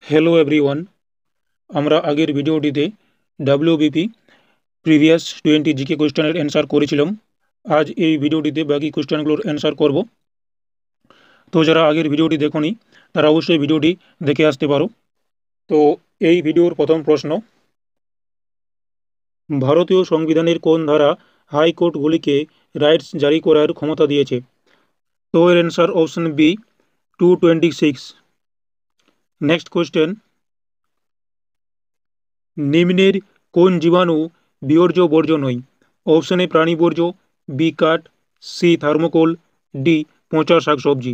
Hello everyone, আমরা আগের ভিডিওটিতে ডাব্লিউবিপি প্রিভিয়াস 20 জিকে কোয়েশ্চেনের অ্যান্সার করেছিলাম। আজ এই ভিডিওটিতে বাকি কোয়েশ্চেনগুলোর অ্যান্সার করব। তো যারা আগের ভিডিওটি দেখোনি তারা অবশ্যই ভিডিওটি দেখে আসতে পারো। তো এই ভিডিওর প্রথম প্রশ্ন, ভারতীয় সংবিধানের কোন ধারা হাইকোর্টগুলিকে রাইটস জারি করার ক্ষমতা দিয়েছে? তো এর answer option B 226। Next question, নিম্নের কোন জীবাণু বিয়োর্য বর্জ্য নয়? অপশন এ প্রাণী বর্জ্য, বি কাঠ, সি থার্মোকোল, ডি পচা শাকসবজি।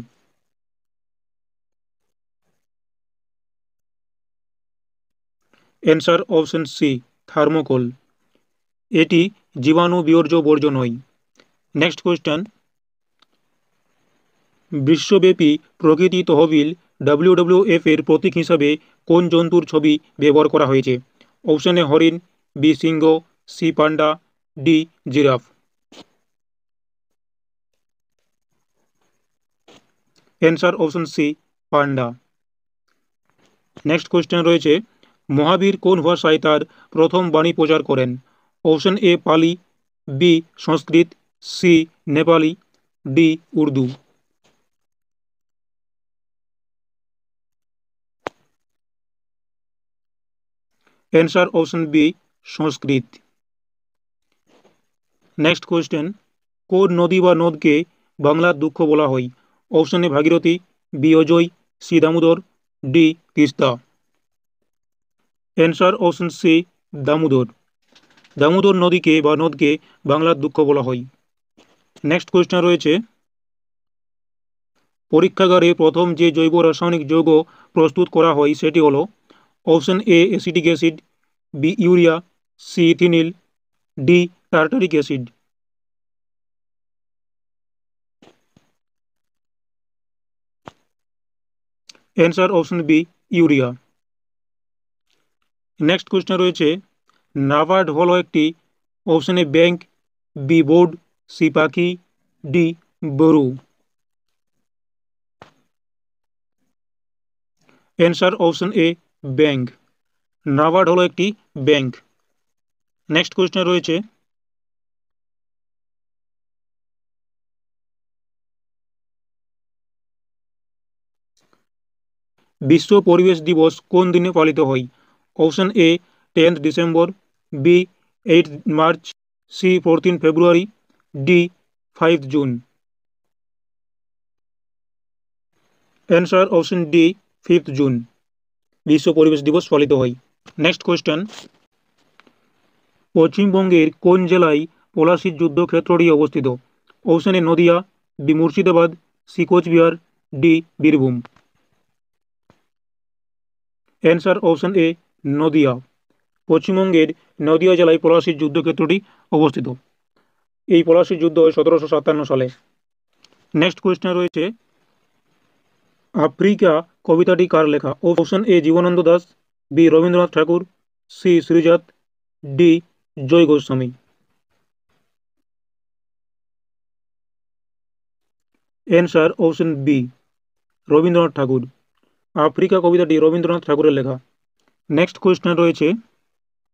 অ্যান্সার অপশন সি থার্মোকোল, এটি জীবাণু বিয়োর্য বর্জ্য নয়। নেক্সট কোয়েশ্চেন, বিশ্বব্যাপী প্রকৃতি তহবিল WWF এর প্রতীক হিসাবে কোন জন্তুর ছবি ব্যবহার করা হয়েছে? অপশন এ হরিণ, বি সিংহ, C panda, D giraffe. Answer option C panda. Next question রয়েছে, মহাবীর কোন ভাষায় তার প্রথম বাণী প্রচার করেন? Option A Pali, B Sanskrit, C Nepali, D Urdu. Answer option B Sanskrit. Next question, কোন নদী বা নদকে বাংলার দুঃখ বলা হয়? Option A Bhagirathi, B Ajay, C Damodar, D Teesta. Answer option C Damodar. Damodar নদীকে বা নদকে বাংলার দুঃখ বলা হয়। নেক্সট কোয়েশ্চেন রয়েছে, পরীক্ষাগারে প্রথম যে জৈব রাসায়নিক যৌগ প্রস্তুত করা হয় সেটি হলো? Option A acetic acid, B urea, C ethynyl, D tartaric acid. Answer option B urea. Next question রয়েছে, নাবার্ড হলো একটি? Option A bank, B board, C পাখি, ডি বরু। Answer option A bank. NABARD হলো একটি ব্যাংক। নেক্সট কোয়েশ্চেন রয়েছে, বিশ্ব পরিবেশ দিবস কোন দিনে পালিত হয়? Option A 10 December, B 8 March, C 14 February, D 5 June. Answer option D 5 June বিশ্ব পরিবেশ দিবস পালিত হয়। নেক্সট কোয়েশ্চেন, পশ্চিমবঙ্গের কোন জেলায় পলাশীর যুদ্ধক্ষেত্রটি অবস্থিত? Option A Nadia, B Murshidabad, C Cooch Behar, D Birbhum. Answer option A Nadia. পশ্চিমবঙ্গের নদিয়া জেলায় পলাশীর যুদ্ধক্ষেত্রটি অবস্থিত। এই পলাশীর যুদ্ধ হয় 1757 সালে। নেক্সট কোয়েশ্চেন রয়েছে, আফ্রিকা কবিতাটি কার লেখা? Option A Jibanananda Das, B Rabindranath Tagore, C Srijato, D Joy Goswami. Answer option B Rabindranath Tagore. Africa কবিতাটি রবীন্দ্রনাথ ঠাকুরের লেখা। নেক্সট কোয়েশ্চেন রয়েছে,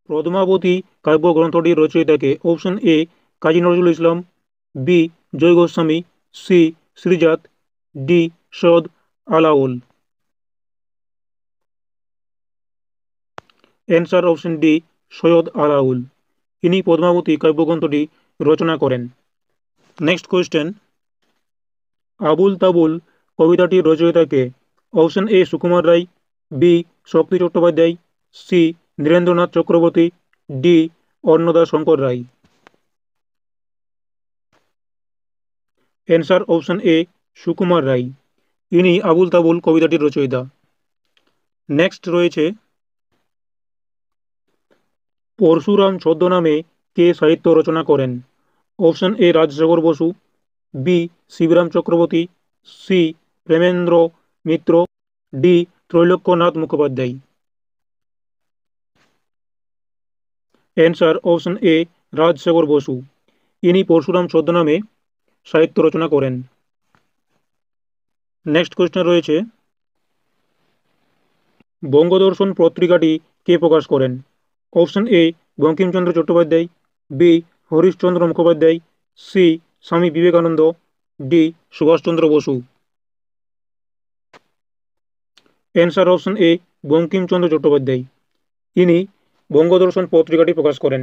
পদ্মাবতী কাব্যগ্রন্থটির রচয়িতাকে? Option A Kazi Nazrul Islam, B Joy Goswami, C Srijato, D Syed Alaol. Answer option D Syed Alaol. ইনি পদ্মাবতী কাব্যগ্রন্থটি রচনা করেন। নেক্সট কোয়েশ্চেন, আবুল তাবুল কবিতাটির রচয়িতাকে? Option A Sukumar Ray, B Shakti Chattopadhyay, C Nirendranath Chakraborty, D Annada Shankar Ray. Answer option A Sukumar Ray. ইনি আবুল তাবুল কবিতাটির রচয়িতা। নেক্সট রয়েছে, পরশুরাম ছদ্মনামে কে সাহিত্য রচনা করেন? Option A Rajshekhar Basu, B Shibram Chakraborty, C Premendra Mitra, D Trailokyanath Mukhopadhyay. Answer option A Rajshekhar Basu. ইনি পরশুরাম ছদ্মনামে সাহিত্য রচনা করেন। নেক্সট কোয়েশ্চেন রয়েছে, বঙ্গদর্শন পত্রিকাটি কে প্রকাশ করেন? Option A Bankimchandra Chattopadhyay, B Harishchandra Mukhopadhyay, C Swami Vivekananda, D Subhashchandra Basu. Answer option A Bankimchandra Chattopadhyay. ইনি বঙ্গদর্শন পত্রিকাটি প্রকাশ করেন।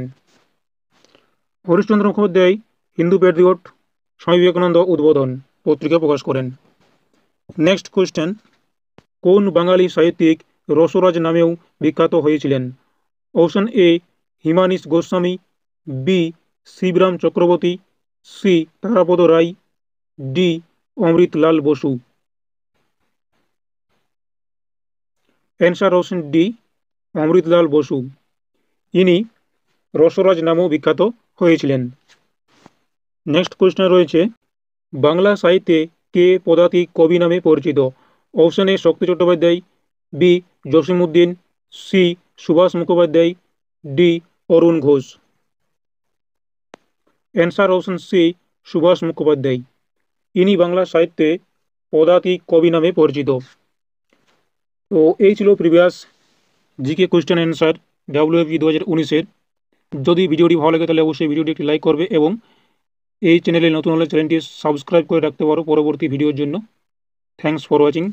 হরিশচন্দ্র মুখোপাধ্যায় হিন্দু প্যাট্রিয়ট, স্বামী বিবেকানন্দ উদ্বোধন পত্রিকা প্রকাশ করেন। নেক্সট কোয়েশ্চেন, কোন বাঙালি সাহিত্যিক রসরাজ নামেও বিখ্যাত হয়েছিলেন? Option A Himanish Goswami, B Shibram Chakraborty, C Tarapada Ray, D Amritlal Basu. Answer option D Amritlal Basu. ইনি রসরাজ নামেও বিখ্যাত হয়েছিলেন। নেক্সট কোয়েশ্চেন রয়েছে, বাংলা সাহিত্যে কে পদাতিক কবি নামে পরিচিত? Option A Shakti Chattopadhyay, B Jasimuddin, C Subhash Mukhopadhyay, D Arun Ghosh. Answer option C Subhash Mukhopadhyay. ইনি বাংলা সাহিত্যে পদাতিক কবি নামে পরিচিত। তো এই ছিল previous GK question answer WFG 2019-এর। যদি ভিডিওটি ভালো লাগে তাহলে অবশ্যই ভিডিওটি একটি লাইক করবে এবং এই চ্যানেলে নতুন হলে চ্যানেলটি সাবস্ক্রাইব করে রাখতে পারো পরবর্তী ভিডিওর জন্য। Thanks for watching.